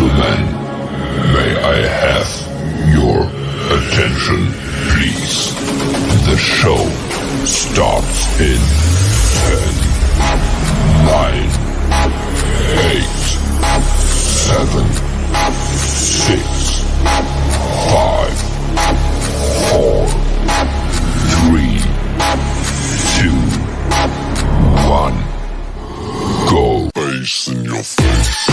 gentlemen, may I have your attention, please? The show starts in 10, 9, 8, 7, 6, 5, 4, 3, 2, 1. Go. Face in your face.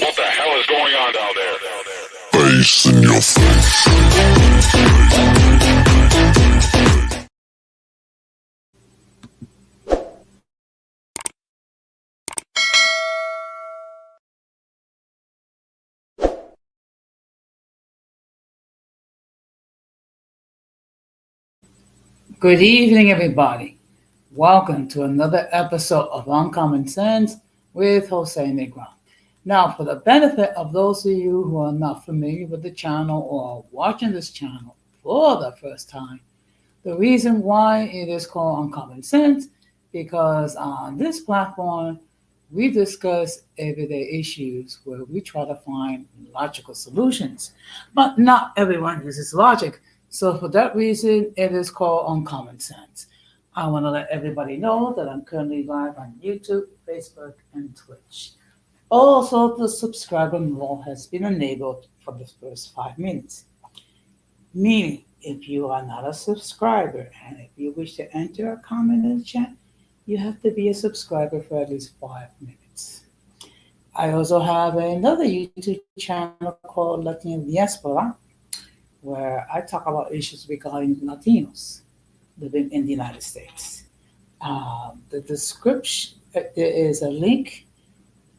What the hell is going on down there? Face in your face. Good evening, everybody. Welcome to another episode of Uncommon Sense with Jose Negron. Now, for the benefit of those of you who are not familiar with the channel or are watching this channel for the first time, the reason why it is called Uncommon Sense because on this platform, we discuss everyday issues where we try to find logical solutions. But not everyone uses logic. So for that reason, it is called Uncommon Sense. I want to let everybody know that I'm currently live on YouTube, Facebook, and Twitch. Also, the subscriber mode has been enabled for the first 5 minutes. Meaning, if you are not a subscriber and if you wish to enter a comment in the chat, you have to be a subscriber for at least 5 minutes. I also have another YouTube channel called Latina Diaspora, where I talk about issues regarding Latinos living in the United States. The description, there is a link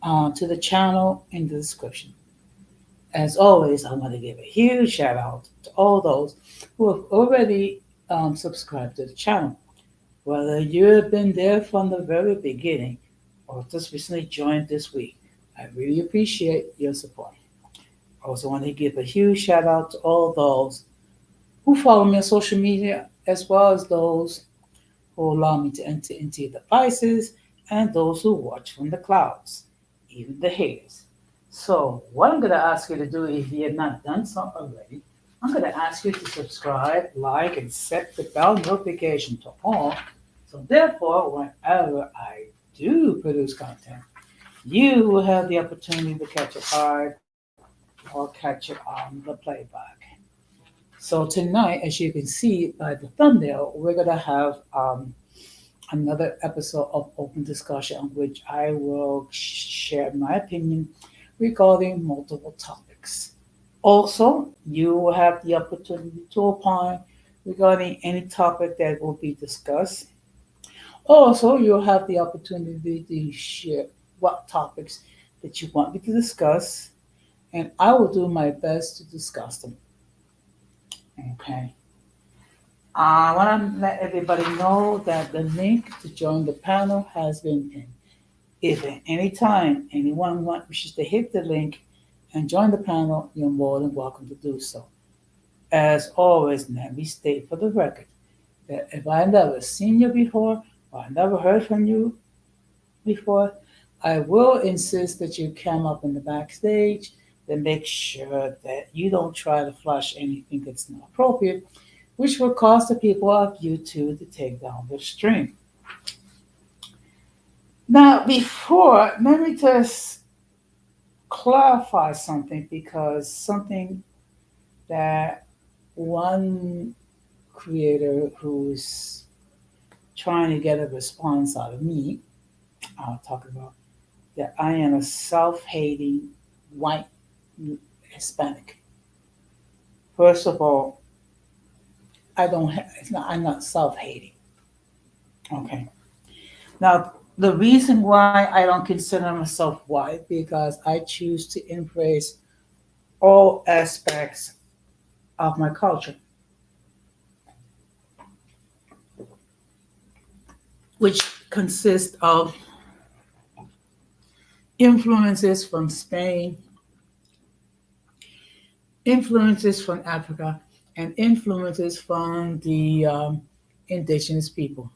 to the channel in the description. As always, I want to give a huge shout out to all those who have already subscribed to the channel. Whether you have been there from the very beginning or just recently joined this week, I really appreciate your support. I also want to give a huge shout out to all those who follow me on social media, as well as those who allow me to enter into your devices and those who watch from the clouds, even the haters. So what I'm going to ask you to do, if you have not done so already, I'm going to ask you to subscribe, like, and set the bell notification to all. So therefore, whenever I do produce content, you will have the opportunity to catch it live or catch it on the playback. So tonight, as you can see by the thumbnail, we're going to have another episode of Open Discussion on which I will share my opinion regarding multiple topics. Also, you will have the opportunity to opine regarding any topic that will be discussed. Also, you'll have the opportunity to share what topics that you want me to discuss, and I will do my best to discuss them. Okay. I want to let everybody know that the link to join the panel has been pinned. If at any time anyone wishes to hit the link and join the panel, you're more than welcome to do so. As always, let me state for the record that if I never seen you before or I never heard from you before, I will insist that you come up in the backstage to make sure that you don't try to flush anything that's not appropriate, which will cause the people of YouTube to take down the stream. Now, let me just clarify something, because something that one creator who's trying to get a response out of me, I'll talk about that I am a self-hating white Hispanic. First of all, I'm not self-hating. Okay. Now, the reason why I don't consider myself white, because I choose to embrace all aspects of my culture, which consists of influences from Spain, influences from Africa and influences from the indigenous people.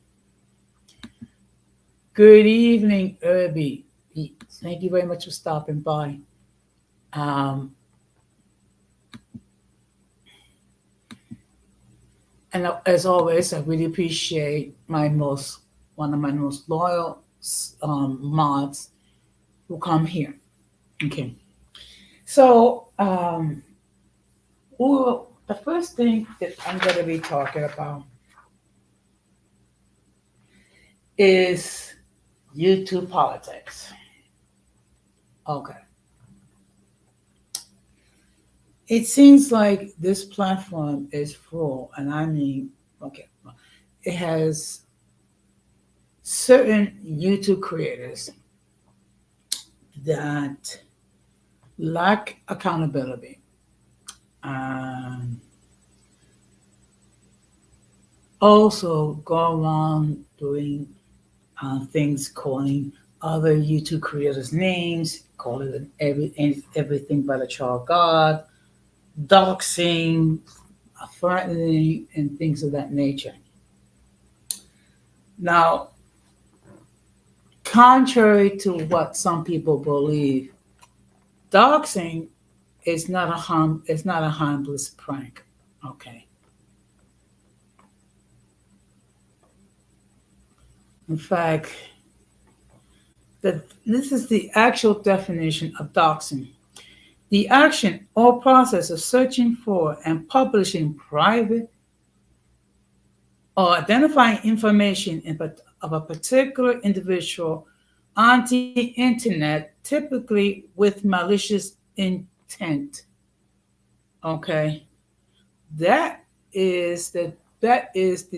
Good evening, Irby. Thank you very much for stopping by. Um, and as always, I really appreciate one of my most loyal mods who come here. Okay, so the first thing that I'm going to be talking about is YouTube politics. Okay. It seems like this platform is full, and I mean, okay, it has certain YouTube creators that lack accountability. Also go around doing things, calling other YouTube creators names, calling them everything but a child of God, doxing, threatening, and things of that nature. Now, contrary to what some people believe, doxing is not a harmless prank. Okay. In fact, this is the actual definition of doxing. The action or process of searching for and publishing private or identifying information of a particular individual on the internet, typically with malicious intent. Okay, that is the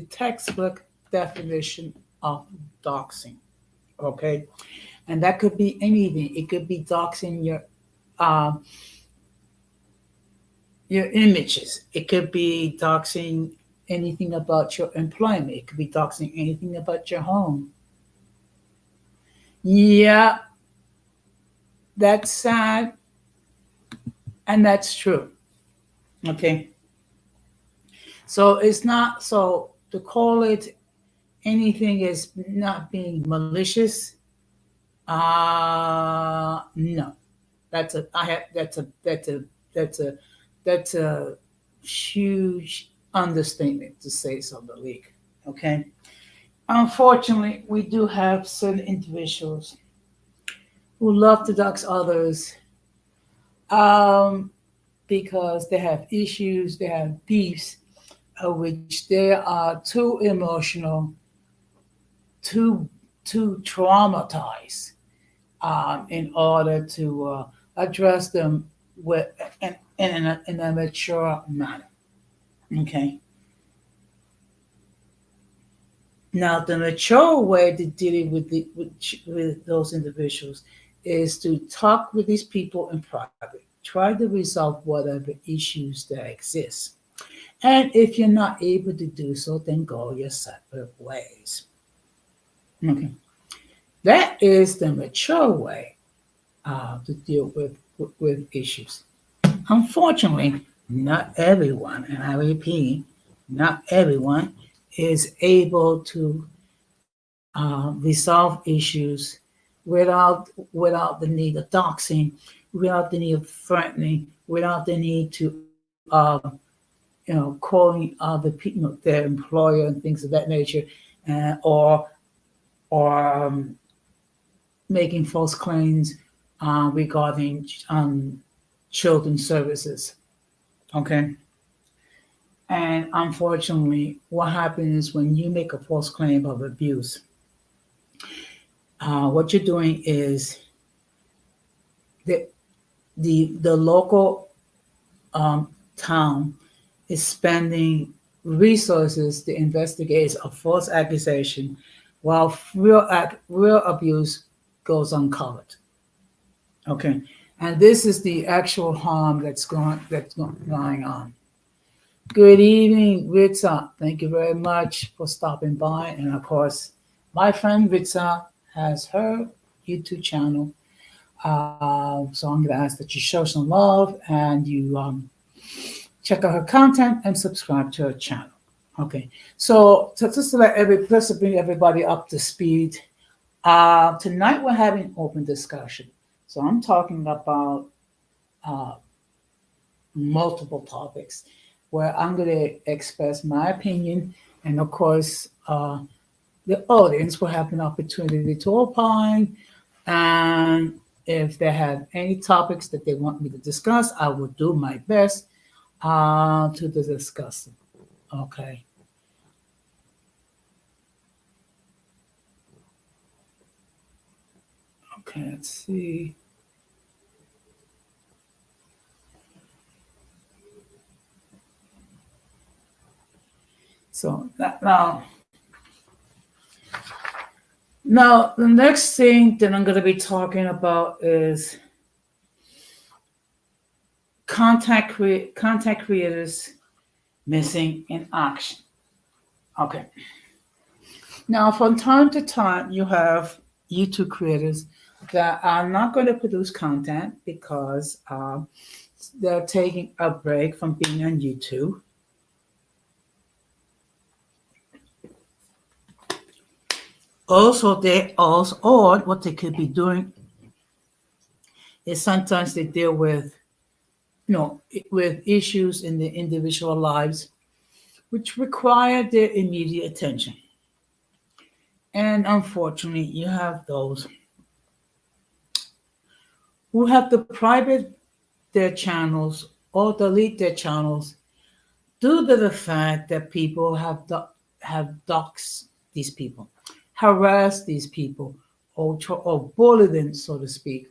textbook definition of doxing. Okay, and that could be anything. It could be doxing your images. It could be doxing anything about your employment. It could be doxing anything about your home. Yeah, that's sad, and that's true. Okay. So it's not so to call it anything as not being malicious. No, that's a I have that's a that's a huge understatement to say so the league. Okay. Unfortunately, we do have certain individuals who love to dox others um, because they have issues, they have beefs, which they are too emotional, too traumatized in order to address them with in a mature manner. Okay. Now, the mature way to deal with those individuals is to talk with these people in private, try to resolve whatever issues that exist. And if you're not able to do so, then go your separate ways. Okay. That is the mature way to deal with issues. Unfortunately, not everyone, and I repeat, not everyone is able to resolve issues without the need of doxing, without the need of threatening, without the need to calling other people, their employer and things of that nature, or making false claims regarding children's services. Okay. And unfortunately, what happens when you make a false claim of abuse? What you're doing is the local town is spending resources to investigate a false accusation, while real abuse goes uncovered. Okay, and this is the actual harm that's going on. Good evening, Ritza. Thank you very much for stopping by. And of course, my friend Ritza has her YouTube channel. So I'm going to ask that you show some love and you check out her content and subscribe to her channel. Okay, so just to let just to bring everybody up to speed, tonight we're having open discussion. So I'm talking about uh, multiple topics where I'm going to express my opinion, and of course, the audience will have an opportunity to opine. And if they have any topics that they want me to discuss, I will do my best to discuss them. Okay. Okay, let's see. So now the next thing that I'm going to be talking about is content creators missing in action. Okay. Now, from time to time, you have YouTube creators that are not going to produce content because they're taking a break from being on YouTube. Also, they also, or what they could be doing is sometimes they deal with, with issues in their individual lives, which require their immediate attention. And unfortunately, you have those who have to private their channels or delete their channels due to the fact that people have doxed these people, harassed these people, or bullied them, so to speak.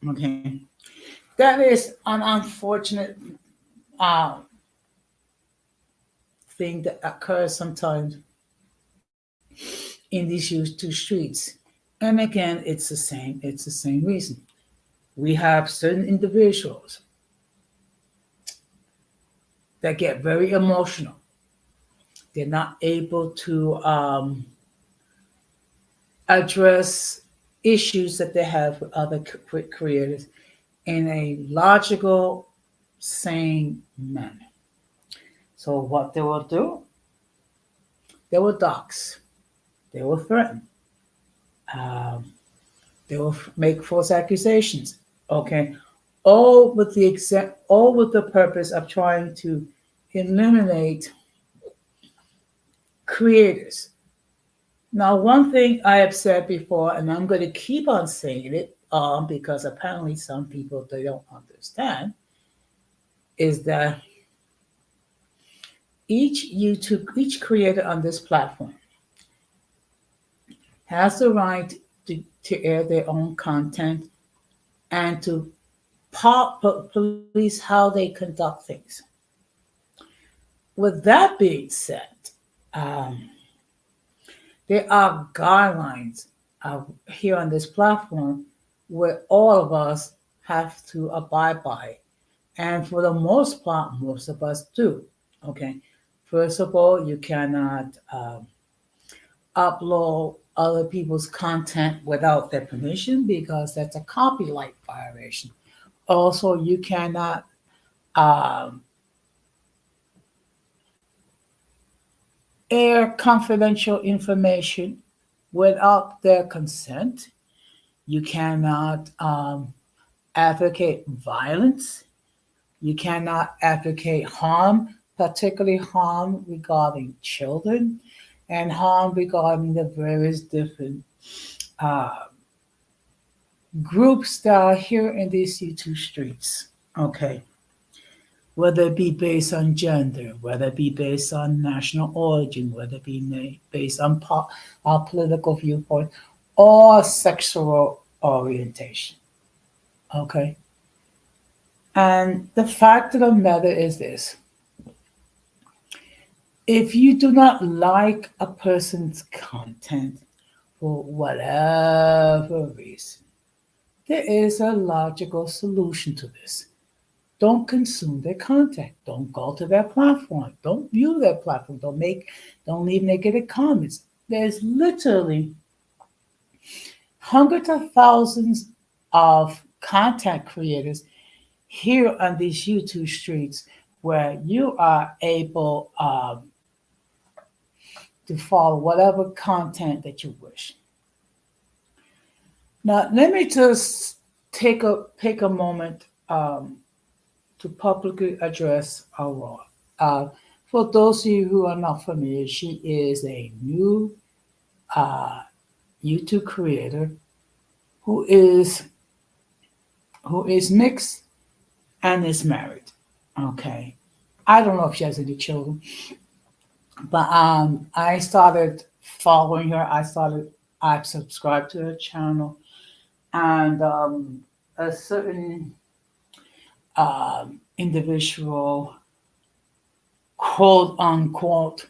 Okay, that is an unfortunate uh, thing that occurs sometimes in these two streets. And again, it's the same. It's the same reason. We have certain individuals that get very emotional. They're not able to address issues that they have with other creators in a logical, sane manner. So what they will do, they will dox, they will threaten, um, they will make false accusations. Okay, all with the purpose of trying to eliminate creators. Now, one thing I have said before, and I'm going to keep on saying it, because apparently some people they don't understand, is that each creator on this platform has the right to air their own content and to police how they conduct things. With that being said, um, there are guidelines here on this platform where all of us have to abide by. And for the most part, most of us do. Okay. First of all, you cannot upload other people's content without their permission because that's a copyright violation. Also, you cannot um, air confidential information without their consent. You cannot advocate violence. You cannot advocate harm, particularly harm regarding children and harm regarding the various different uh, groups that are here in these YouTube streets. Okay. Whether it be based on gender, whether it be based on national origin, whether it be based on our political viewpoint, or sexual orientation. Okay. And the fact of the matter is this: if you do not like a person's content for whatever reason, there is a logical solution to this. Don't consume their content. Don't go to their platform. Don't view their platform. Don't leave negative comments. There's literally hundreds of thousands of content creators here on these YouTube streets where you are able to follow whatever content that you wish. Now, let me just take a moment to publicly address Aurora. Uh, for those of you who are not familiar, she is a new uh, YouTube creator who is mixed and is married. Okay, I don't know if she has any children, but I started following her. I subscribed to her channel, and a certain individual, quote unquote,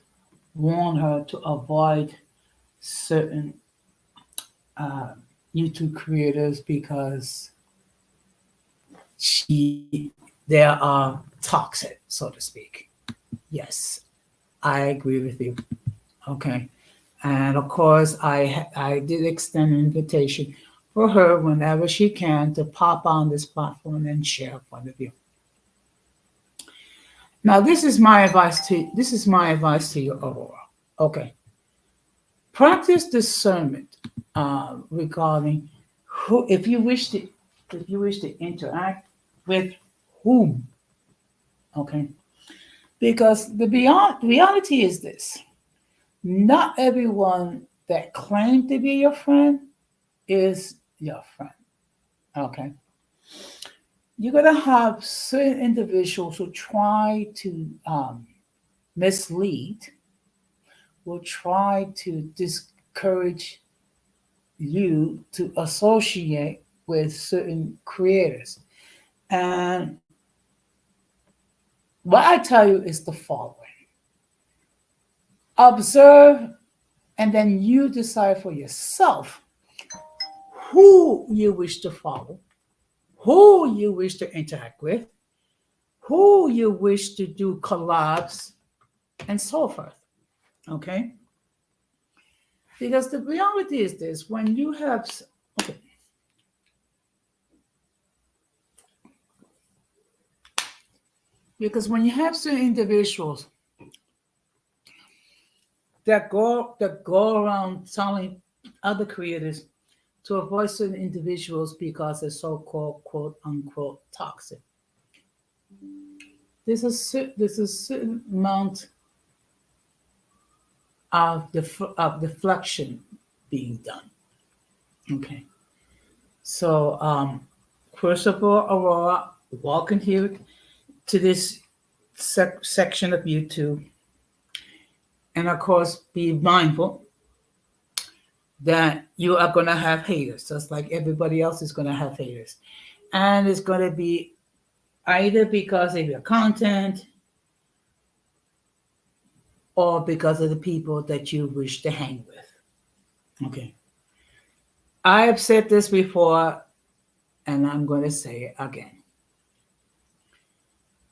warned her to avoid certain uh, YouTube creators because they are toxic, so to speak. Yes, I agree with you. Okay, and of course, I did extend an invitation for her whenever she can to pop on this platform and share a point of view. Now, this is my advice to you, Aurora. Okay, practice discernment regarding who, if you wish to interact with whom. Okay, because the beyond reality is this: not everyone that claims to be your friend is your friend. Okay, you're gonna have certain individuals who try to mislead, will try to discourage you to associate with certain creators. And what I tell you is the following: observe, and then you decide for yourself who you wish to follow, who you wish to interact with, who you wish to do collabs, and so forth. Okay? Because the reality is this: when you have, okay, because when you have certain individuals that go around telling other creators to avoid certain individuals because they're so-called quote unquote toxic, there's a certain amount of deflection being done. Okay, so first of all, Aurora, welcome here to this section of YouTube, and of course, be mindful that you are going to have haters, just like everybody else is going to have haters, and it's going to be either because of your content or because of the people that you wish to hang with. Okay. I've said this before, and I'm going to say it again.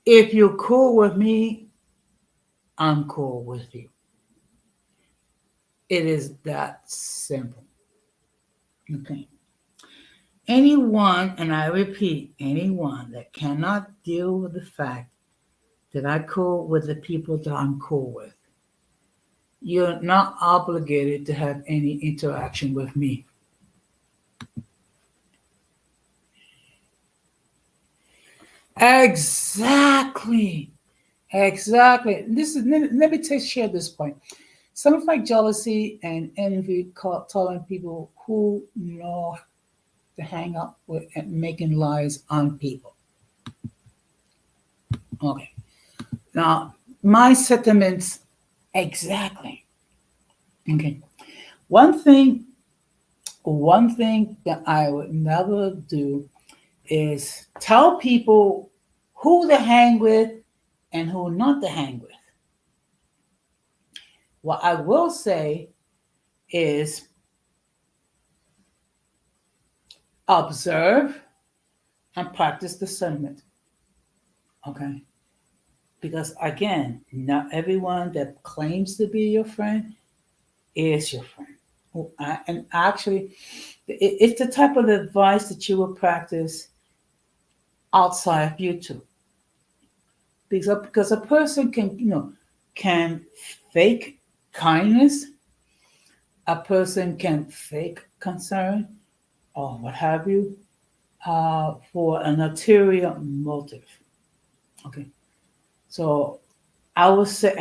If you're cool with me, I'm cool with you. It is that simple. Okay. Anyone, and I repeat, anyone that cannot deal with the fact that I cool with the people that I'm cool with, you're not obligated to have any interaction with me. Exactly. Exactly. Let me share this point. Some like jealousy and envy telling people who know to hang up with and making lies on people. Okay. Now, my sentiments exactly. Okay. One thing, one thing that I would never do is tell people who to hang with and who not to hang with. What I will say is observe and practice discernment. Okay. Because again, not everyone that claims to be your friend is your friend. And actually, it's the type of advice that you will practice outside of YouTube. because a person can can fake kindness, a person can fake concern or what have you, for an ulterior motive. Okay, so I would say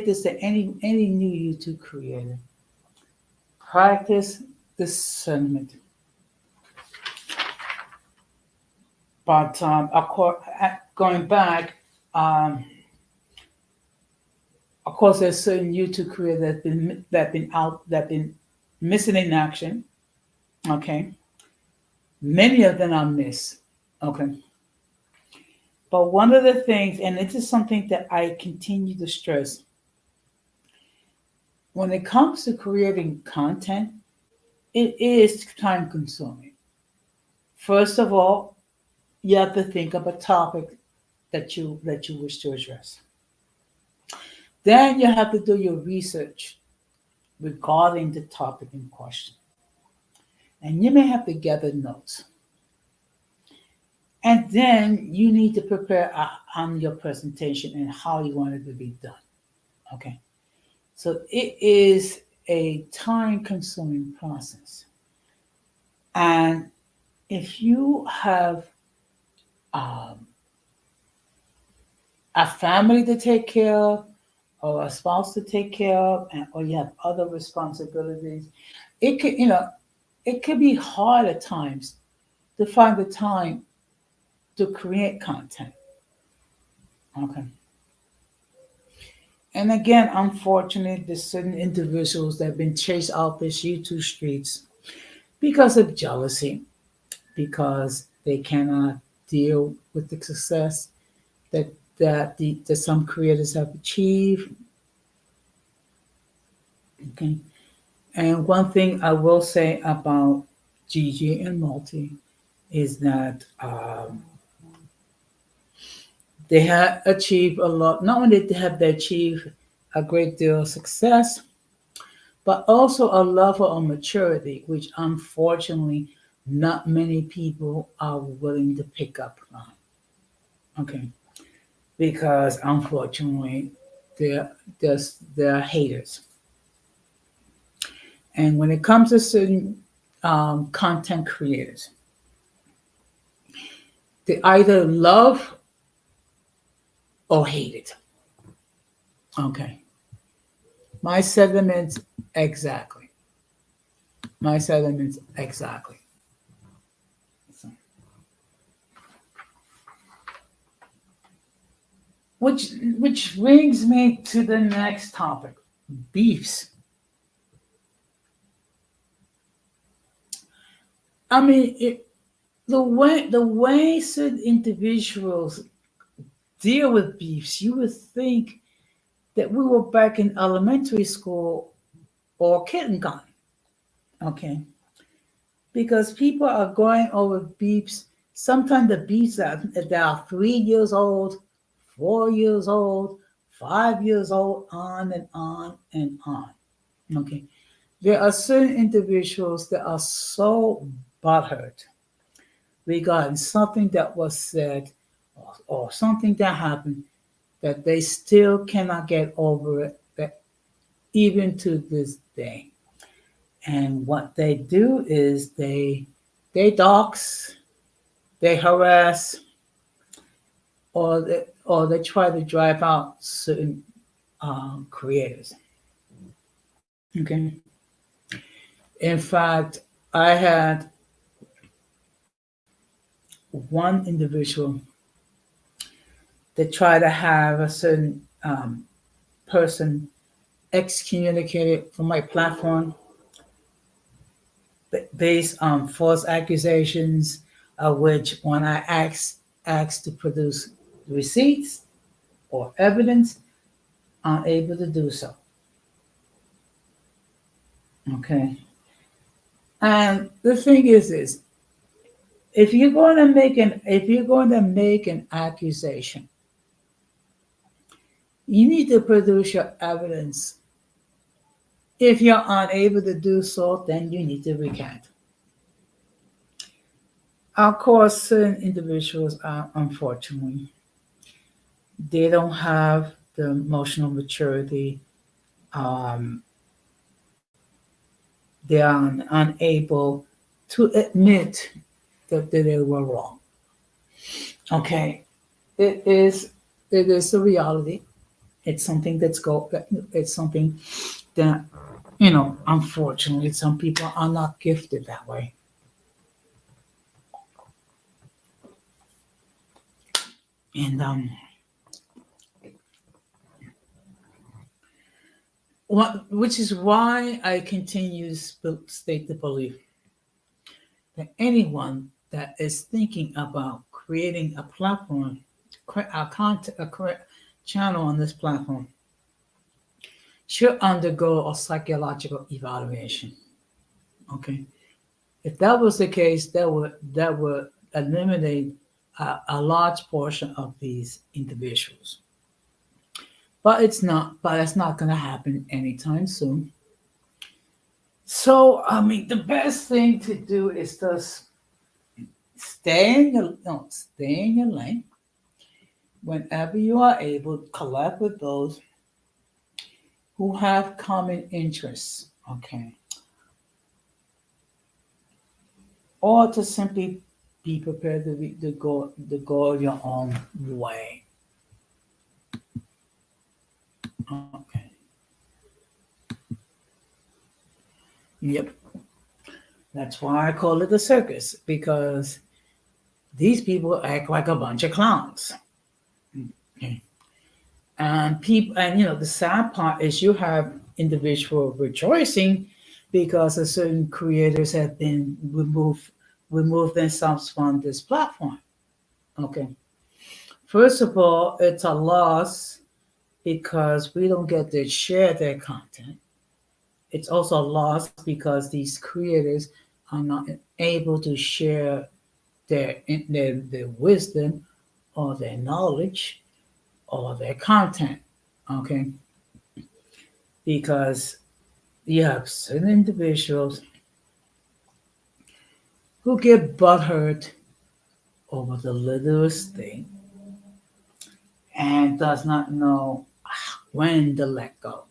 this to any new YouTube creator: practice discernment. But of course, going back, um, of course, there's certain YouTube creators that been missing in action. Okay, many of them are missed. Okay, but one of the things, and this is something that I continue to stress, when it comes to creating content, it is time consuming. First of all, you have to think of a topic that you wish to address. Then you have to do your research regarding the topic in question. And you may have to gather notes. And then you need to prepare on your presentation and how you want it to be done. Okay. So it is a time consuming process. And if you have um, a family to take care of, or a spouse to take care of, or you have other responsibilities, it could, it could be hard at times to find the time to create content. Okay. And again, unfortunately, there's certain individuals that have been chased out this YouTube streets because of jealousy, because they cannot deal with the success that some creators have achieved. Okay. And one thing I will say about Gigi and Multi is that they have achieved a lot. Not only have they achieved a great deal of success, but also a level of maturity, which unfortunately not many people are willing to pick up on. Okay, because unfortunately they're haters, and when it comes to certain content creators, they either love or hate it. Okay. My sentiments exactly. My sentiments exactly. So, which brings me to the next topic: beefs. I mean, the way certain individuals deal with beefs, you would think that we were back in elementary school or kindergarten. Okay, because people are going over beeps. Sometimes the beeps that are 3 years old, 4 years old, 5 years old, on and on and on. Okay, there are certain individuals that are so butthurt regarding something that was said, or something that happened, that they still cannot get over it, that even to this day. And what they do is they dox, they harass, or they try to drive out certain creators. Okay. In fact, I had one individual that tried to have a certain person excommunicated from my platform based on false accusations, of which when I asked to produce receipts or evidence, unable to do so. Okay. And the thing is this: if you're going to make an accusation, you need to produce your evidence. If you're unable to do so, then you need to recant. Of course, certain individuals are unfortunately they don't have the emotional maturity. Um, they are unable to admit that they were wrong. Okay, it is it is a reality. It's something it's something that, unfortunately, some people are not gifted that way. And which is why I continue to state the belief that anyone that is thinking about creating a platform, a content, channel on this platform, should undergo a psychological evaluation. Okay, if that was the case, that would eliminate a large portion of these individuals. But it's not. But it's not going to happen anytime soon. So I mean, the best thing to do is just stay in your lane. Whenever you are able, collect with those who have common interests. Okay, or to simply be prepared to go your own way. Okay. Yep. That's why I call it a circus, because these people act like a bunch of clowns. Okay. And people, and the sad part is you have individual rejoicing because a certain creators have been removed themselves from this platform. Okay. First of all, it's a loss because we don't get to share their content. It's also a loss because these creators are not able to share their wisdom or their knowledge or their content. Okay, because you have certain individuals who get butthurt over the littlest thing and does not know when to let go.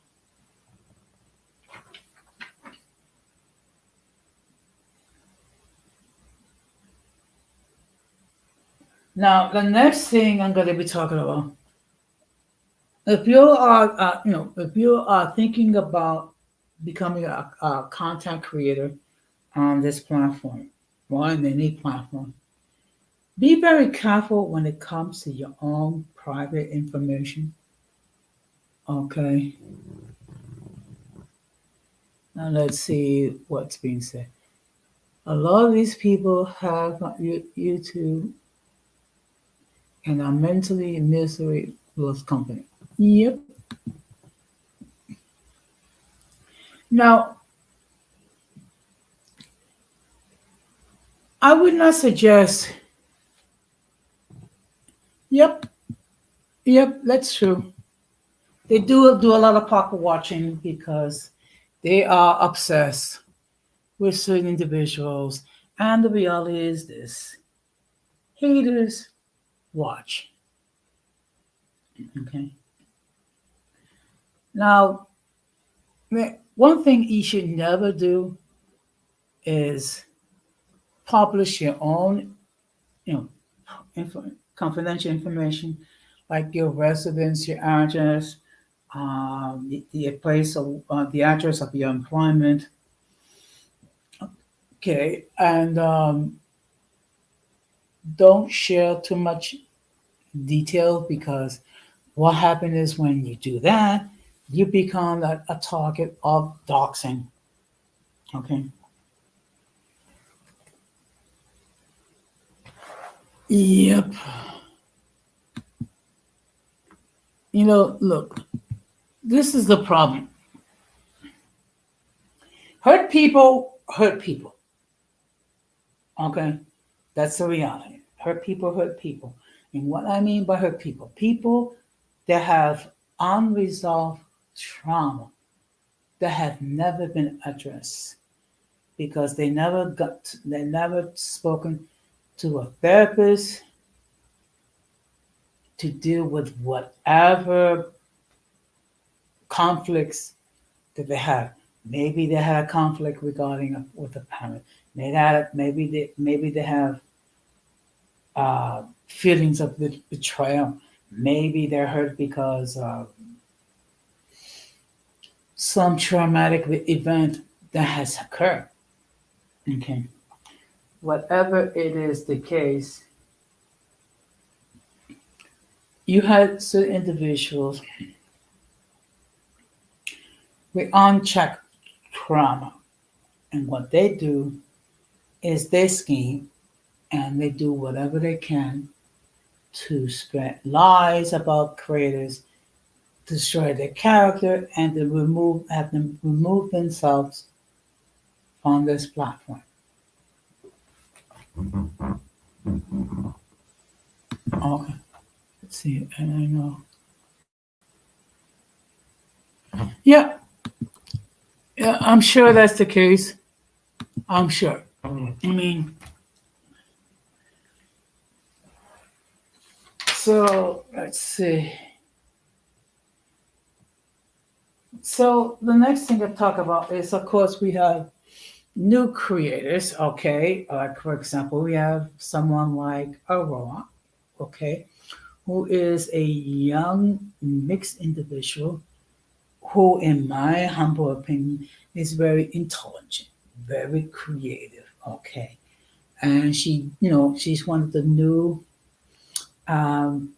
Now, the next thing I'm going to be talking about, if you are thinking about becoming a content creator on this platform or on any platform, be very careful when it comes to your own private information. Okay. Now let's see what's being said. A lot of these people have YouTube and are mentally misery lost company. Yep. Now, I would not suggest. Yep. Yep. That's true. They do a lot of pocket watching because they are obsessed with certain individuals. And the reality is this: haters watch. Okay. Now, one thing you should never do is publish your own, you know, confidential information like your residence, your address, the place of the address of your employment. Okay, and don't share too much detail, because what happens is when you do that, you become a target of doxing. Okay. Yep. Look, this is the problem. Hurt people hurt people. Okay. That's the reality. Hurt people hurt people. And what I mean by hurt people, people that have unresolved trauma that have never been addressed because they never spoken to a therapist, to deal with whatever conflicts that they have. Maybe they had a conflict regarding with a parent. Maybe they have feelings of betrayal. Maybe they're hurt because of some traumatic event that has occurred. Okay, whatever it is the case, you had certain individuals with unchecked trauma, and what they do is they scheme and they do whatever they can to spread lies about creators, destroy their character, and to have them remove themselves on this platform. Okay, let's see. And I know. Yeah, yeah, I'm sure that's the case. I'm sure. I mean, so let's see. So the next thing to talk about is, of course, we have new creators. Okay, like for example, we have someone like Aurora. Okay, who is a young mixed individual who, in my humble opinion, is very intelligent, very creative. Okay, and she's one of the new um,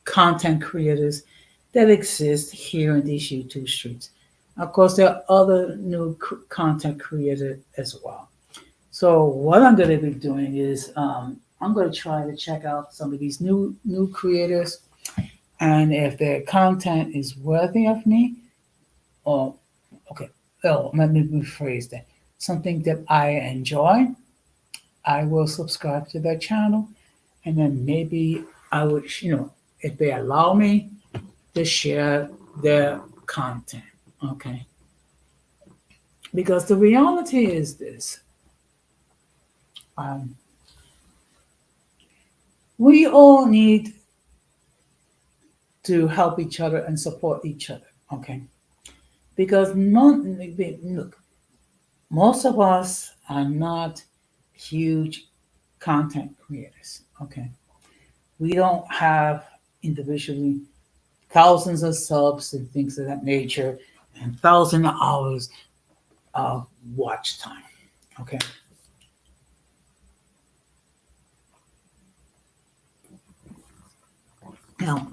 content creators that exist here in these YouTube streets. Of course, there are other new content creators as well. So what I'm going to be doing is I'm going to try to check out some of these new creators, and if their content is worthy of me, or okay, let me rephrase that. Something that I enjoy, I will subscribe to their channel, and then maybe I would, if they allow me to share their content. Okay. Because the reality is this. Um, we all need to help each other and support each other. Okay. Because look, most of us are not huge content creators. Okay. We don't have individually thousands of subs and things of that nature and thousands of hours of watch time. Okay. Now,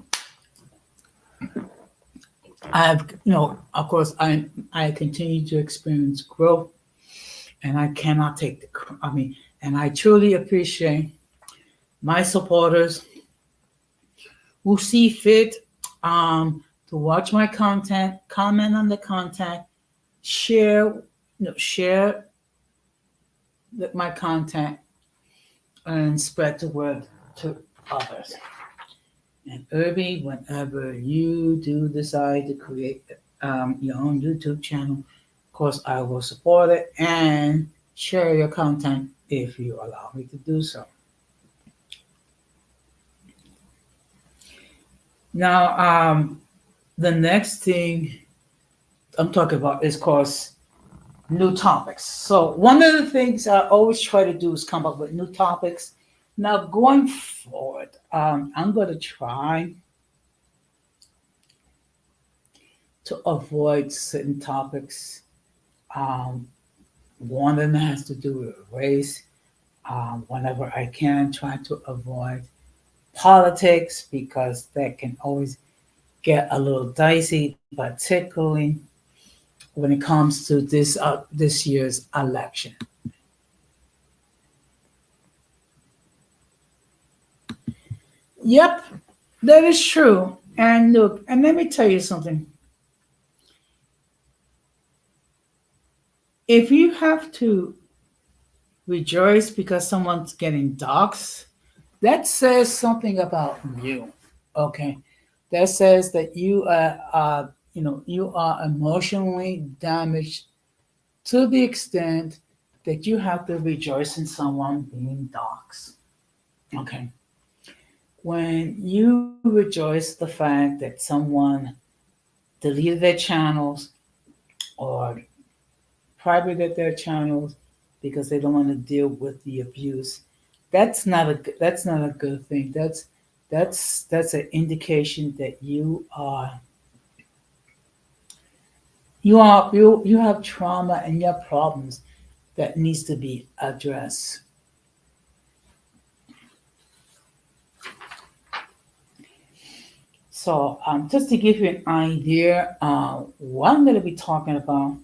of course, I continue to experience growth, and I cannot take and I truly appreciate my supporters who see fit to watch my content, comment on the content, share my content, and spread the word to others. And Irby, whenever you do decide to create your own YouTube channel, of course, I will support it and share your content if you allow me to do so. Now, the next thing I'm talking about is, of course, new topics. So one of the things I always try to do is come up with new topics. Now, going forward, I'm going to try to avoid certain topics. One of them has to do with race. Whenever I can, try to avoid politics because that can always get a little dicey, particularly when it comes to this year's election. Yep, that is true. And look, and let me tell you something. If you have to rejoice because someone's getting doxxed, that says something about you. Okay, that says that you are emotionally damaged to the extent that you have to rejoice in someone being doxxed. Okay. when you rejoice the fact that someone deleted their channels or privated their channels because they don't want to deal with the abuse, that's not a good thing. That's an indication that you have trauma and you have problems that needs to be addressed. So, just to give you an idea, what I'm going to be talking about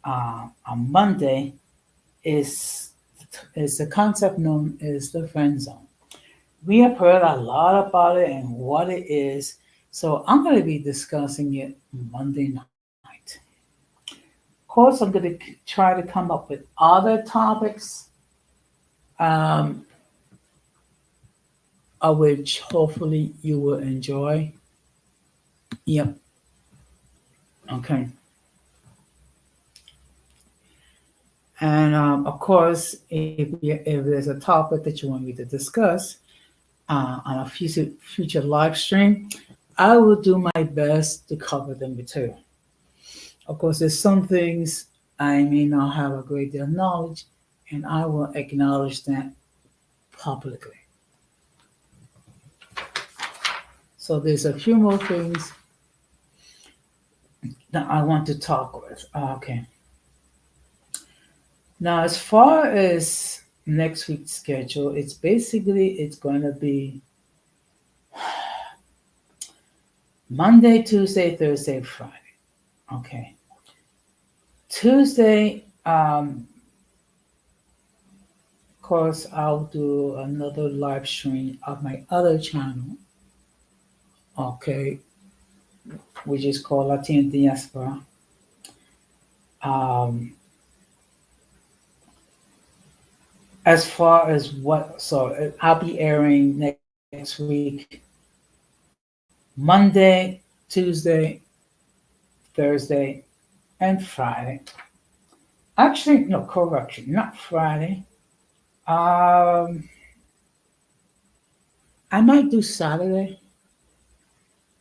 on Monday is is the concept known as the friend zone. We have heard a lot about it and what it is, so I'm going to be discussing it Monday night. Of course, I'm going to try to come up with other topics, um, which hopefully you will enjoy. Yep. Okay. And of course, if there's a topic that you want me to discuss on a future live stream, I will do my best to cover them too. Of course, there's some things I may not have a great deal of knowledge, and I will acknowledge that publicly. So there's a few more things that I want to talk with. Okay. Now, as far as next week's schedule, it's going to be Monday, Tuesday, Thursday, Friday. Okay. Tuesday, of course, I'll do another live stream of my other channel. Okay, which is called Latina Diaspora. Um, as far as I'll be airing next week, Monday, Tuesday, Thursday, and Friday. Actually, no, correction, not Friday. Um, I might do Saturday.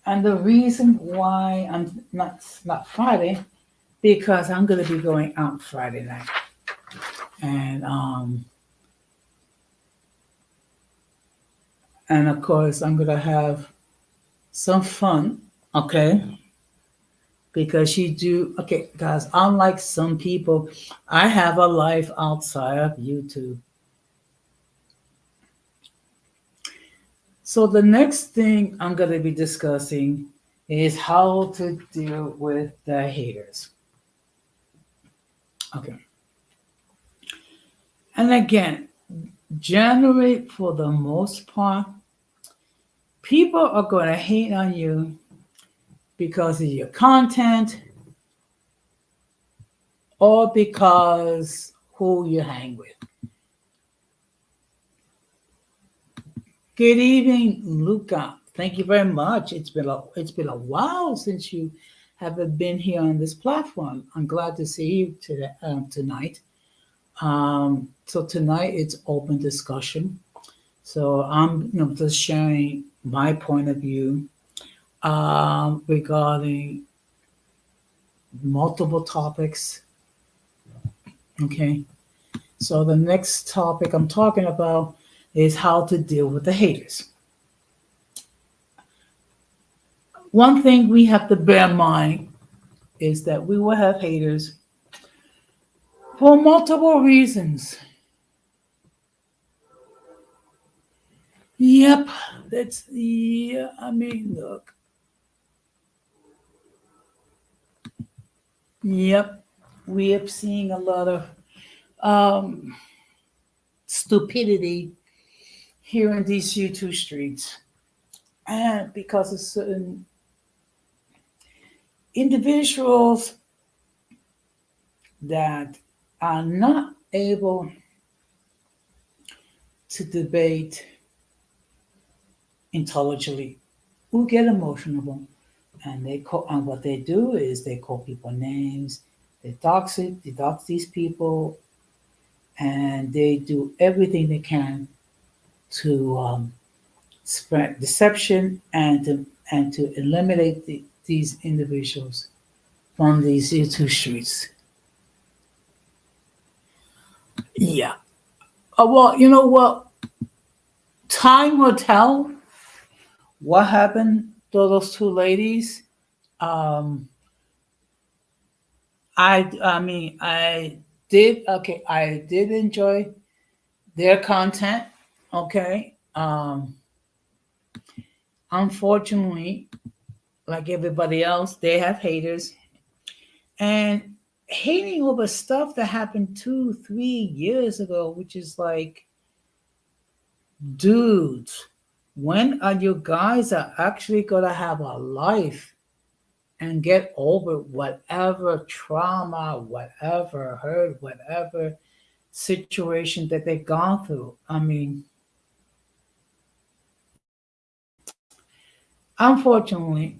And the reason why I'm not Friday, because I'm gonna be going out Friday night. And and of course I'm gonna have some fun, okay? Because you do okay, guys, unlike some people, I have a life outside of YouTube. So the next thing I'm gonna be discussing is how to deal with the haters. Okay. And again, generally for the most part, people are gonna hate on you because of your content or because who you hang with. Good evening, Luca. Thank you very much. It's been a while since you haven't been here on this platform. I'm glad to see you tonight. So tonight it's open discussion. So I'm just sharing my point of view regarding multiple topics. Okay. So the next topic I'm talking about is how to deal with the haters. One thing we have to bear in mind is that we will have haters for multiple reasons. Yep, I mean, look. Yep, we have seen a lot of um, stupidity here in these YouTube streets. And because of certain individuals that are not able to debate intelligently, who get emotional, and what they do is they call people names, they dox these people, and they do everything they can to spread deception and to eliminate these individuals from these YouTube streets. Yeah. Well, you know what? Time will tell what happened to those two ladies. Um, I did enjoy their content. Okay. Unfortunately, like everybody else, they have haters and hating over stuff that happened 2, 3 years ago, which is like, dudes, when are you guys are actually gonna have a life and get over whatever trauma, whatever hurt, whatever situation that they've gone through? I mean, unfortunately,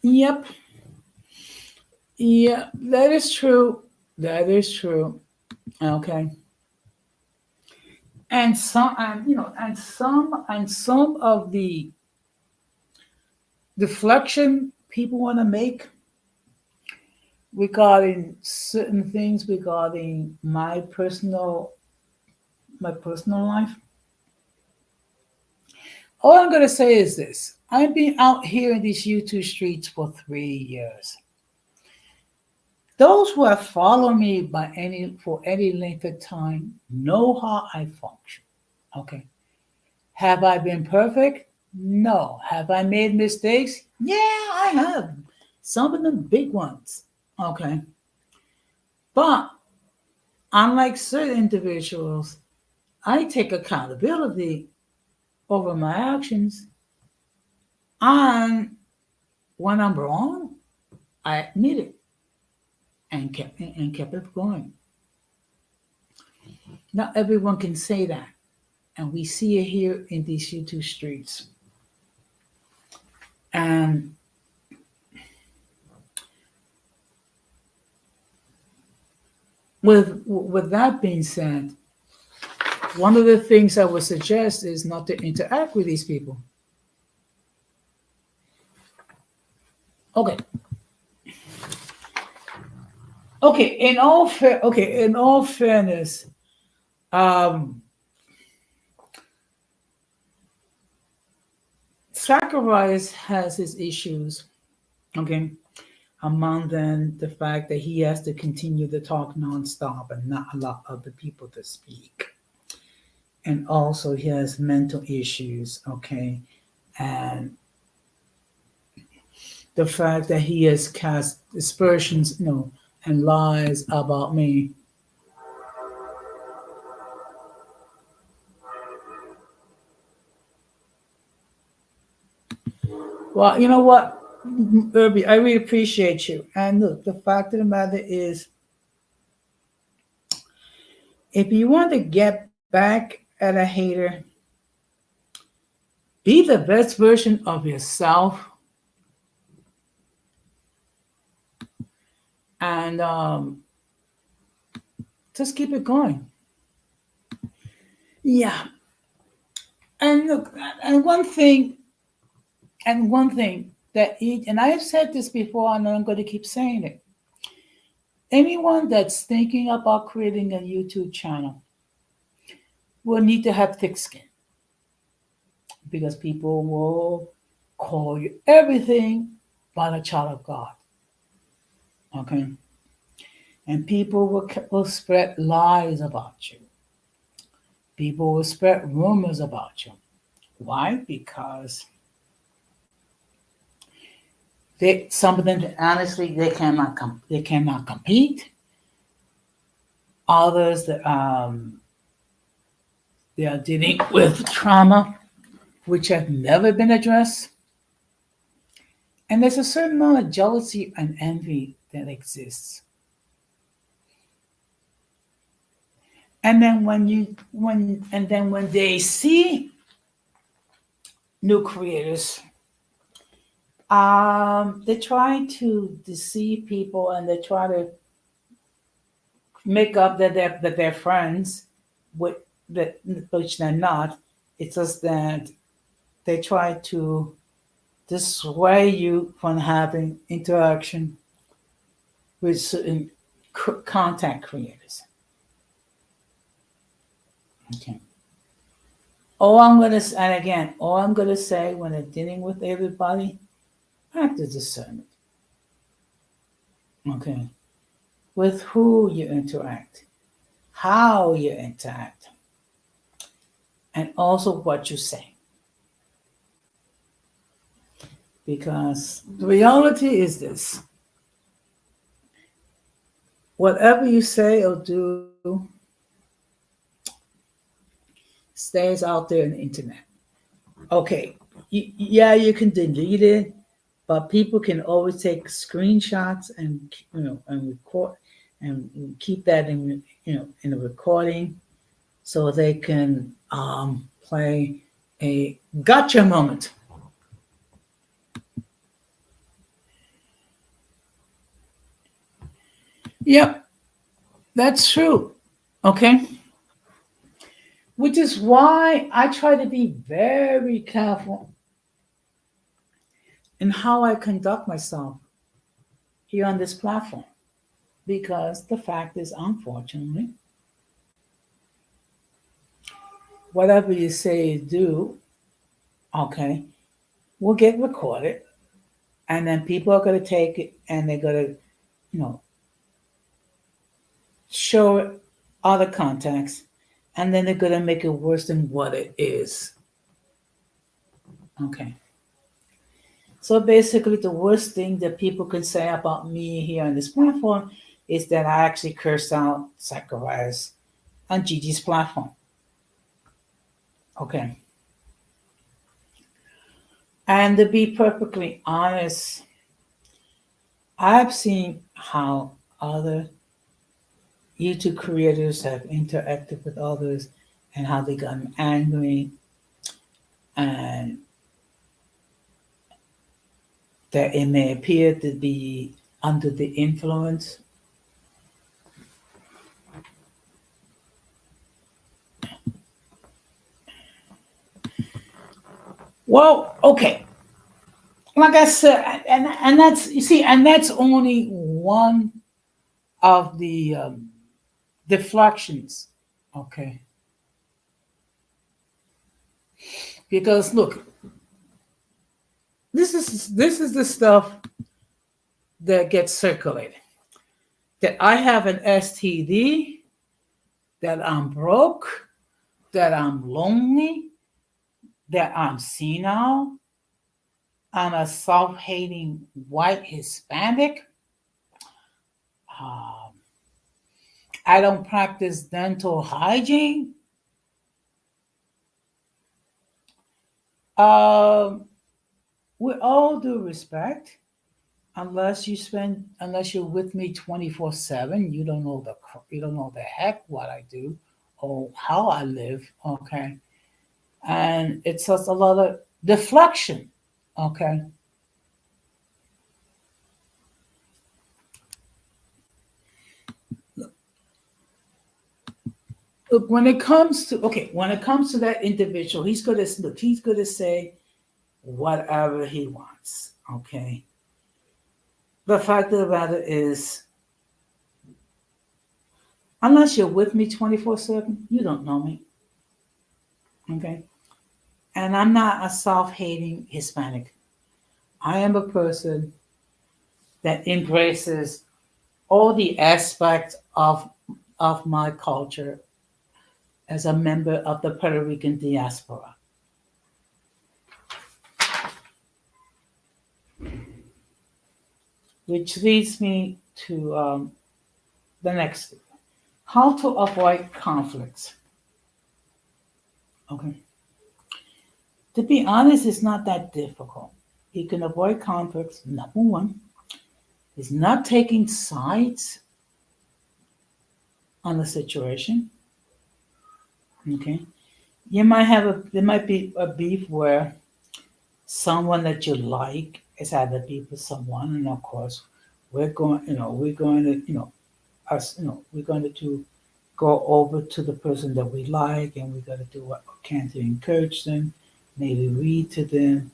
yep, yeah, that is true. That is true. Okay. And some, and some of the deflection people want to make regarding certain things regarding my personal life. All I'm gonna say is this: I've been out here in these YouTube streets for 3 years. Those who have followed me for any length of time know how I function. Okay. Have I been perfect? No. Have I made mistakes? Yeah, I have. Some of them big ones. Okay. But unlike certain individuals, I take accountability over my actions. And when I'm wrong, I admit it and kept it going. Not everyone can say that. And we see it here in these YouTube streets. And with that being said, one of the things I would suggest is not to interact with these people. Okay. In all fairness, um, Zacharias has his issues. Okay. Among them, the fact that he has to continue to talk nonstop and not allow other people to speak. And also, he has mental issues. Okay. And the fact that he has cast aspersions, and lies about me. Well, you know what, Irby, I really appreciate you. And look, the fact of the matter is, if you want to get back at a hater, be the best version of yourself. And just keep it going. Yeah. And look, and one thing and I have said this before, and I'm going to keep saying it. Anyone that's thinking about creating a YouTube channel will need to have thick skin, because people will call you everything but a child of God. Okay? And people will spread lies about you. People will spread rumors about you. Why? Because some of them, honestly, they cannot compete. Others that they are dealing with trauma which have never been addressed. And there's a certain amount of jealousy and envy that exists. And then when they see new creators, they try to deceive people, and they try to make up that they're friends with that which they're not. It's just that they try to dissuade you from having interaction with certain content creators. Okay. All I'm gonna say when I'm dealing with everybody, practice discernment. Okay. With who you interact, how you interact, and also what you say. Because the reality is this: whatever you say or do stays out there on the internet. Okay, yeah, you can delete it, but people can always take screenshots and and record and keep that in in a recording so they can play a gotcha moment. Yep, that's true. Okay, which is why I try to be very careful in how I conduct myself here on this platform. Because the fact is, unfortunately, whatever you say you do, okay, will get recorded, and then people are going to take it and they're going to, you know, show it other contacts, and then they're going to make it worse than what it is. Okay. So basically, the worst thing that people can say about me here on this platform is that I actually cursed out Zacharias on Gigi's platform. Okay. And to be perfectly honest, I've seen how other YouTube creators have interacted with others and how they got angry and that it may appear to be under the influence. Well, okay. Like I said, and that's you see, and that's only one of the deflections. Okay, because look, this is the stuff that gets circulated. That I have an STD, that I'm broke, that I'm lonely, that I'm senile, I'm a self-hating white Hispanic. Um, I don't practice dental hygiene. Um, with all due respect, unless you're with me 24/7, you don't know the heck what I do or how I live. Okay, and it's just a lot of deflection. Okay, look when it comes to that individual, he's gonna say whatever he wants. Okay, the fact of the matter is, unless you're with me 24/7, you don't know me. Okay, and I'm not a self-hating Hispanic. I am a person that embraces all the aspects of my culture as a member of the Puerto Rican diaspora. Which leads me to the next thing. How to avoid conflicts. Okay. To be honest, it's not that difficult. You can avoid conflicts. Number one is not taking sides on the situation. Okay. There might be a beef where someone that you like is had a beef with someone, and of course, we're going to, we're going to do go over to the person that we like, and we got to do what we can to encourage them, maybe read to them,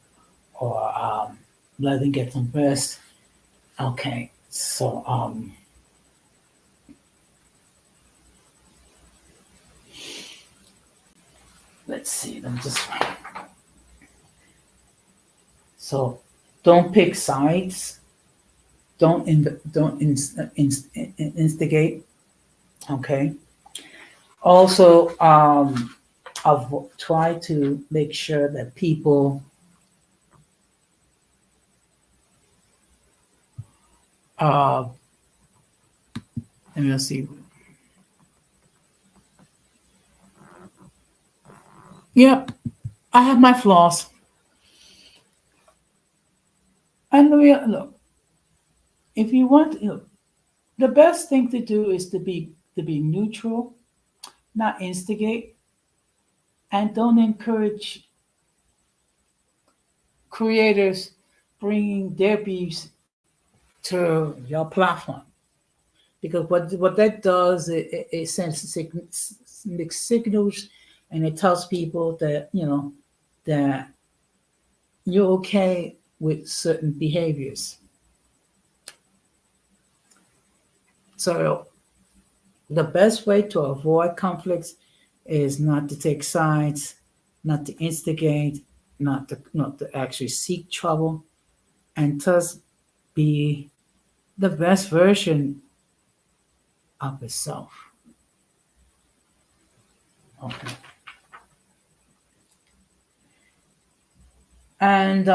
or let them get some rest. Okay, so let's see. Let me just so don't pick sides. Don't instigate. Okay. Also, try to make sure that people uh, let me see. Yep, I have my flaws. And look, if you want, look, the best thing to do is to be neutral, not instigate, and don't encourage creators bringing their beefs to your platform, because what that does, it sends mixed signals, and it tells people that that you're okay with certain behaviors. So the best way to avoid conflicts is not to take sides, not to instigate, not to actually seek trouble, and thus be the best version of itself. Okay. And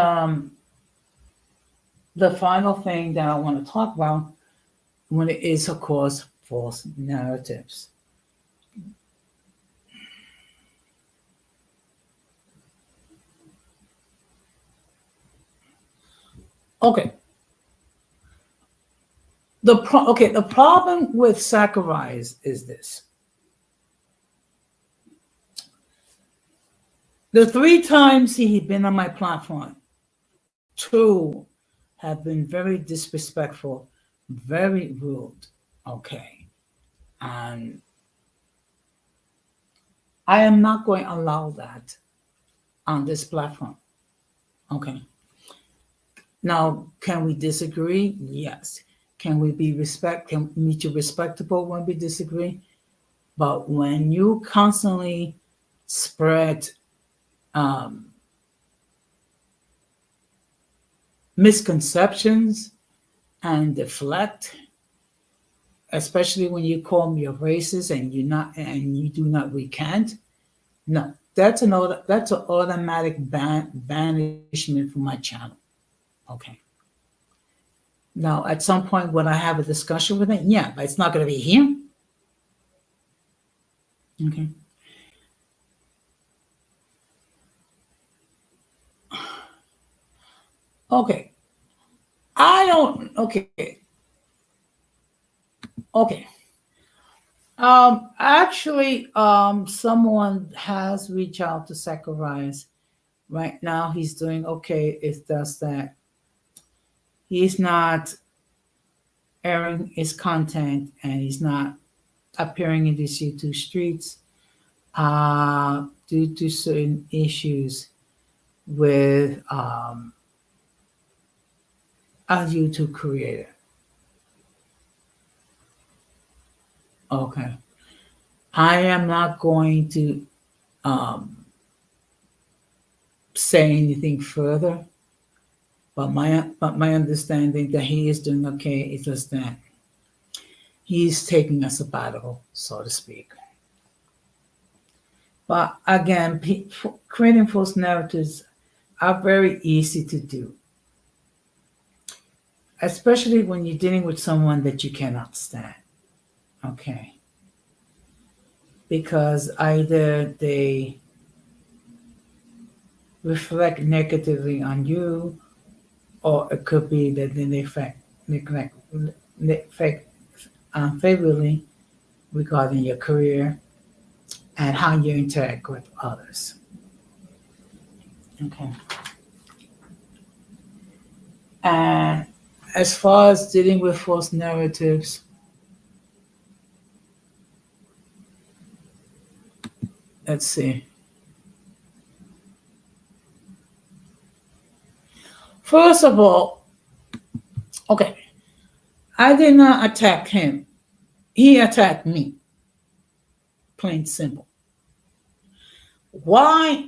the final thing that I want to talk about when it is, of course, false narratives. Okay. The problem with Zacharias is this. The 3 times he had been on my platform, 2 have been very disrespectful, very rude. Okay. And I am not going to allow that on this platform. Okay. Now, can we disagree? Yes. Can we can meet you respectable when we disagree? But when you constantly spread misconceptions and deflect, especially when you call me a racist and you do not recant, no, that's an automatic banishment from my channel. Okay. Now, at some point, would I have a discussion with him? Yeah, but it's not going to be him. Okay. Okay. I don't. Okay. Okay. Actually, someone has reached out to Zacharias. Right now, he's doing okay. It's just that he's not airing his content, and he's not appearing in these YouTube streets due to certain issues with a YouTube creator. Okay. I am not going to say anything further, but my understanding that he is doing okay is just that he's taking a sabbatical, so to speak. But again, creating false narratives are very easy to do, especially when you're dealing with someone that you cannot stand. Okay. Because either they reflect negatively on you, or it could be that they affect unfavorably regarding your career and how you interact with others. Okay. And as far as dealing with false narratives, Let's see. First of all, okay, I did not attack him. He attacked me. Plain simple. Why?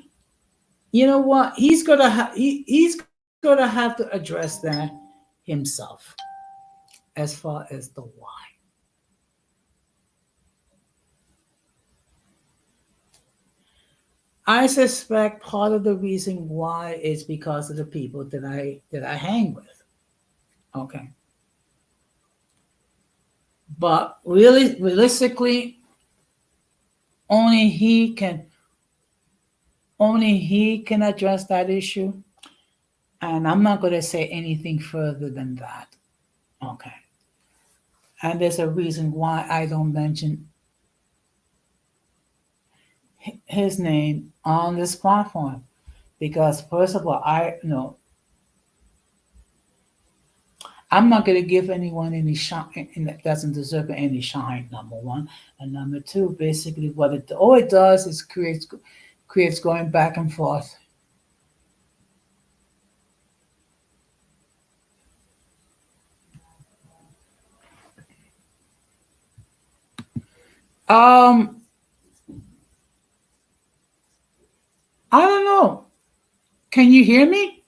You know what? He's gonna have to address that himself as far as the why. I suspect part of the reason why is because of the people that I hang with. Okay. But really realistically, only he can only he can address that issue. And I'm not gonna say anything further than that. Okay. And there's a reason why I don't mention his name on this platform. Because first of all, I know I'm not going to give anyone any shine that doesn't deserve any shine. Number one, and number two, basically, what it all it does is creates going back and forth. Um, I don't know. Can you hear me?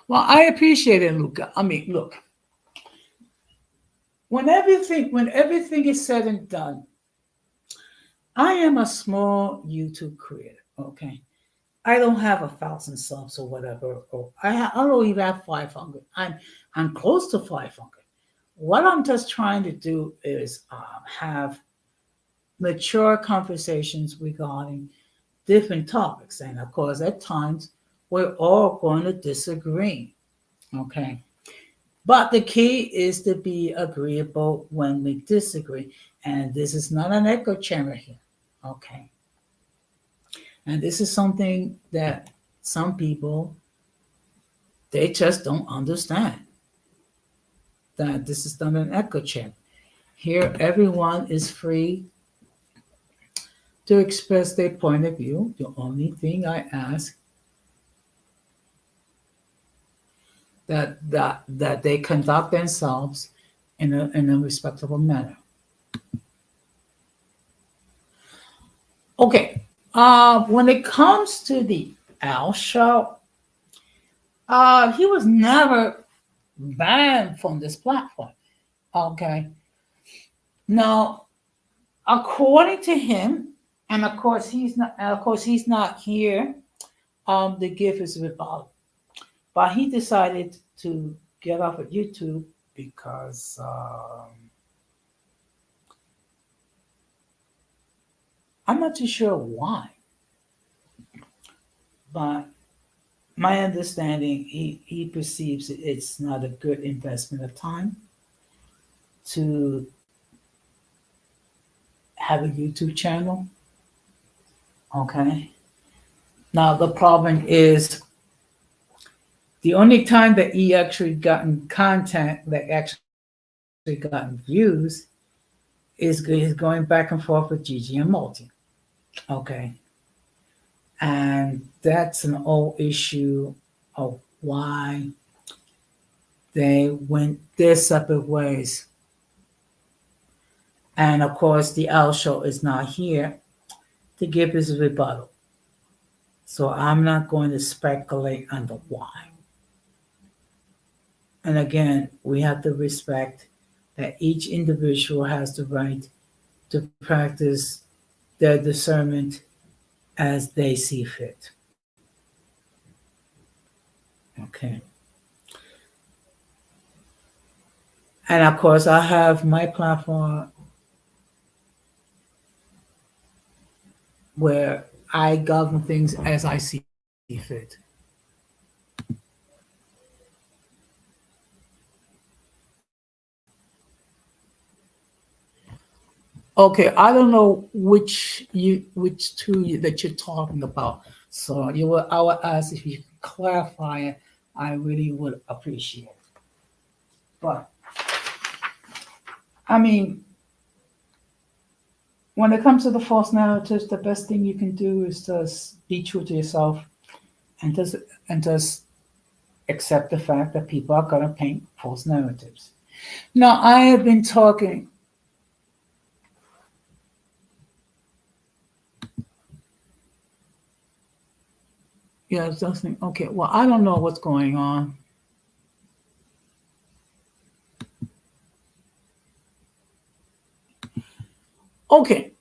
Well, I appreciate it, Luca. I mean, look, when everything is said and done, I am a small YouTube creator. Okay, I don't have 1,000 subs or whatever. Or I don't even have 500. I'm close to 500. What I'm just trying to do is have mature conversations regarding different topics, and of course, at times we're all going to disagree. Okay, but the key is to be agreeable when we disagree, and this is not an echo chamber here. Okay, and this is something that some people they just don't understand that this is not an echo chamber. Here, everyone is free to express their point of view. The only thing I ask that they conduct themselves in a respectable manner. Okay. When it comes to the Al show, he was never banned from this platform. Okay. Now, according to him, and of course he's not here to give his rebuttal. But he decided to get off of YouTube because I'm not too sure why. But my understanding, he perceives it's not a good investment of time to have a YouTube channel. Okay. Now the problem is the only time that he actually gotten content that actually gotten views is going back and forth with Gigi and Multi. Okay. And that's an old issue of why they went their separate ways. And of course, the L show is not here to give his rebuttal. So I'm not going to speculate on the why. And again, we have to respect that each individual has the right to practice their discernment as they see fit. Okay. And of course, I have my platform where I govern things as I see fit. Okay, I don't know which that you're talking about. So I will ask if you could clarify it. I really would appreciate it. But I mean, when it comes to the false narratives, the best thing you can do is just be true to yourself and just accept the fact that people are going to paint false narratives. Now, I have been talking. Yeah, it's just okay. Well, I don't know what's going on. Okay.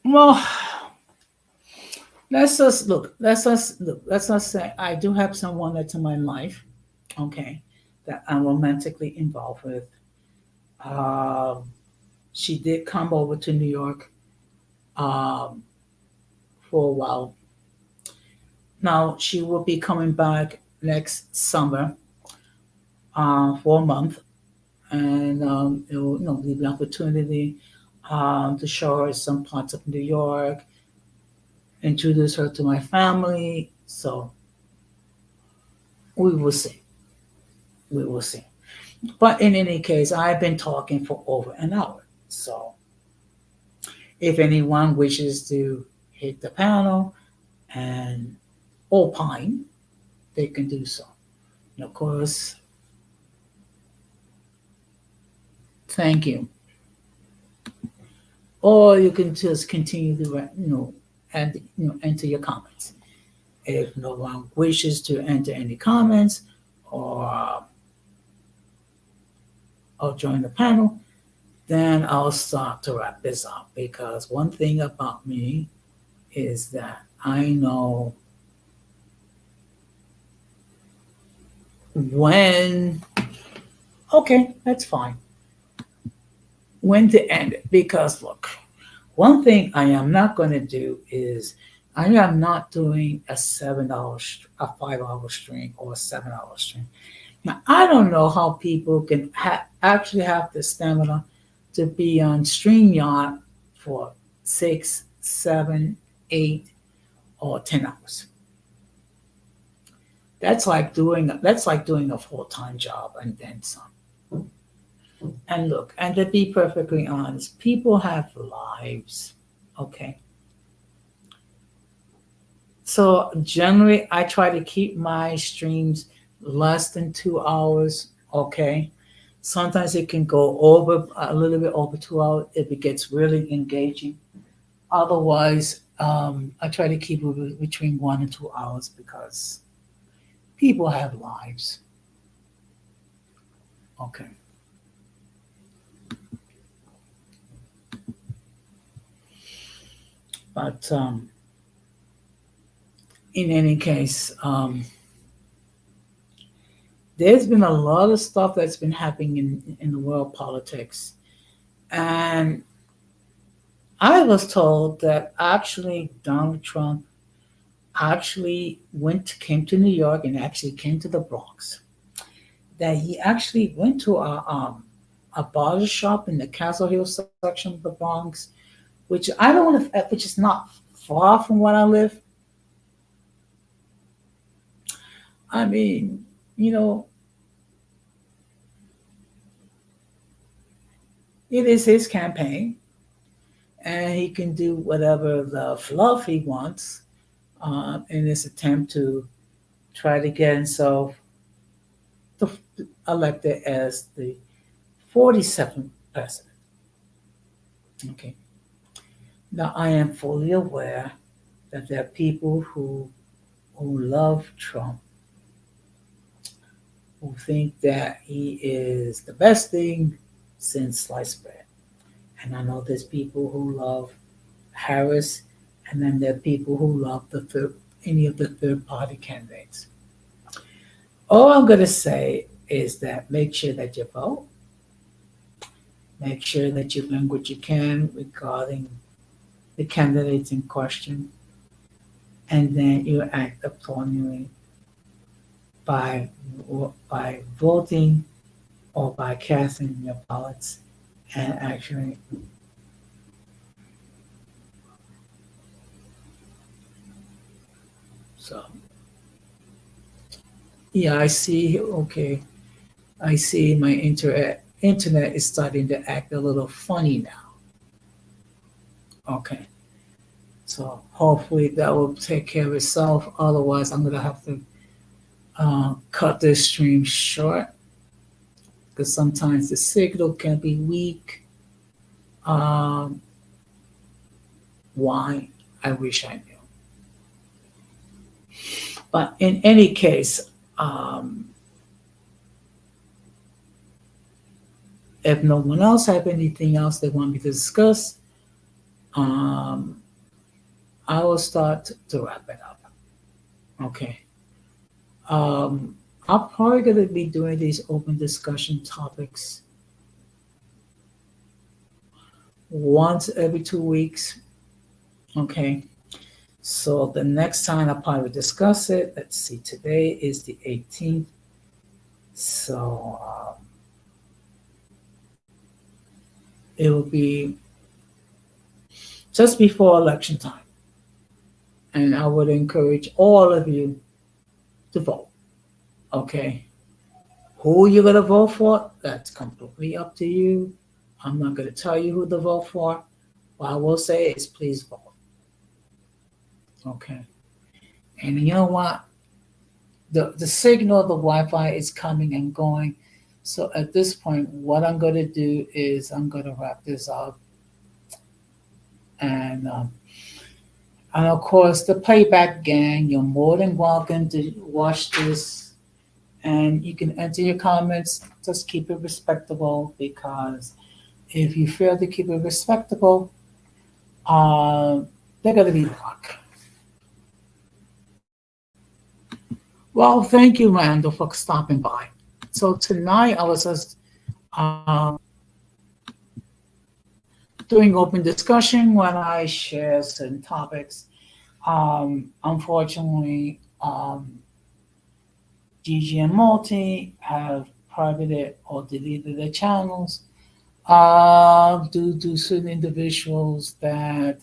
Well, let's just look. Let's just look. Let's just say I do have someone that's in my life, okay, that I'm romantically involved with. Um, she did come over to New York um, for a while. Now she will be coming back next summer for a month, and it will, give the opportunity to show her some parts of New York, introduce her to my family. So we will see. We will see. But in any case, I've been talking for over an hour. So if anyone wishes to hit the panel and opine, they can do so. And of course, thank you. Or you can just continue to, and enter your comments. If no one wishes to enter any comments or or join the panel, then I'll start to wrap this up because one thing about me is that I know when, okay, that's fine, when to end it. Because look, one thing I am not going to do is I am not doing a a 5 hour stream or a 7 hour stream. Now, I don't know how people can actually have the stamina to be on StreamYard for 6, 7, 8, or 10 hours. That's like doing a full-time job and then some. And look, and to be perfectly honest, people have lives, okay? So generally, I try to keep my streams less than 2 hours, okay? Sometimes it can go over a little bit over 2 hours if it gets really engaging. Otherwise, I try to keep it between 1 and 2 hours because people have lives. Okay. But in any case, there's been a lot of stuff that's been happening in the world politics. And I was told that actually Donald Trump actually came to New York and actually came to the Bronx. That he actually went to a barber shop in the Castle Hill section of the Bronx, which is not far from where I live. I mean, you know, it is his campaign, and he can do whatever the fluff he wants in his attempt to try to get himself elected as the 47th president. Okay. Now, I am fully aware that there are people who love Trump, who think that he is the best thing since sliced bread. And I know there's people who love Harris, and then there are people who love any of the third party candidates. All I'm going to say is that make sure that you vote, make sure that you learn what you can regarding the candidates in question, and then you act accordingly by voting or by casting your ballots and actually so yeah, I see. Okay, I see my internet is starting to act a little funny now. Okay, so hopefully that will take care of itself. Otherwise, I'm gonna have to cut this stream short because sometimes the signal can be weak. Um, why? I wish I knew. But in any case, um, if no one else have anything else they want me to discuss, um, I will start to wrap it up. Okay. I'm probably going to be doing these open discussion topics once every 2 weeks. Okay. So the next time I'll probably discuss it, let's see, today is the 18th. So it will be just before election time. And I would encourage all of you to vote. Okay. Who you're going to vote for, that's completely up to you. I'm not going to tell you who to vote for. What I will say is please vote. Okay. And you know what? The signal of the Wi-Fi is coming and going. So at this point, what I'm going to do is I'm going to wrap this up. And of course, the playback gang, you're more than welcome to watch this. And you can enter your comments. Just keep it respectable, because if you fail to keep it respectable, they're going to be blocked. Well, thank you, Randall, for stopping by. So tonight I was just doing open discussion when I share certain topics. Unfortunately, GG and Multi have privated or deleted their channels due to certain individuals that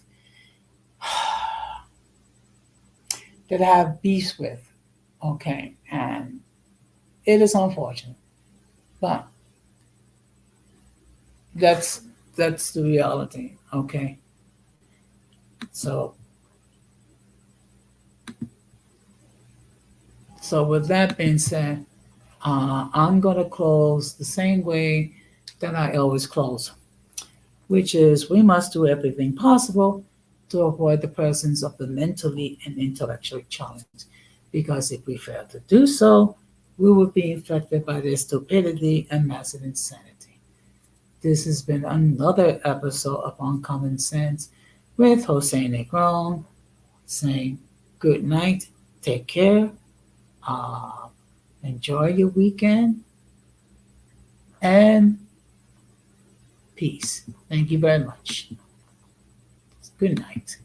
have beefs with. Okay, and it is unfortunate, but that's the reality. Okay, so with that being said, I'm gonna close the same way that I always close, which is we must do everything possible to avoid the presence of the mentally and intellectually challenged, because if we fail to do so, we will be infected by their stupidity and massive insanity. This has been another episode of Uncommon Sense with Jose Negron saying good night, take care, enjoy your weekend, and peace. Thank you very much. Good night.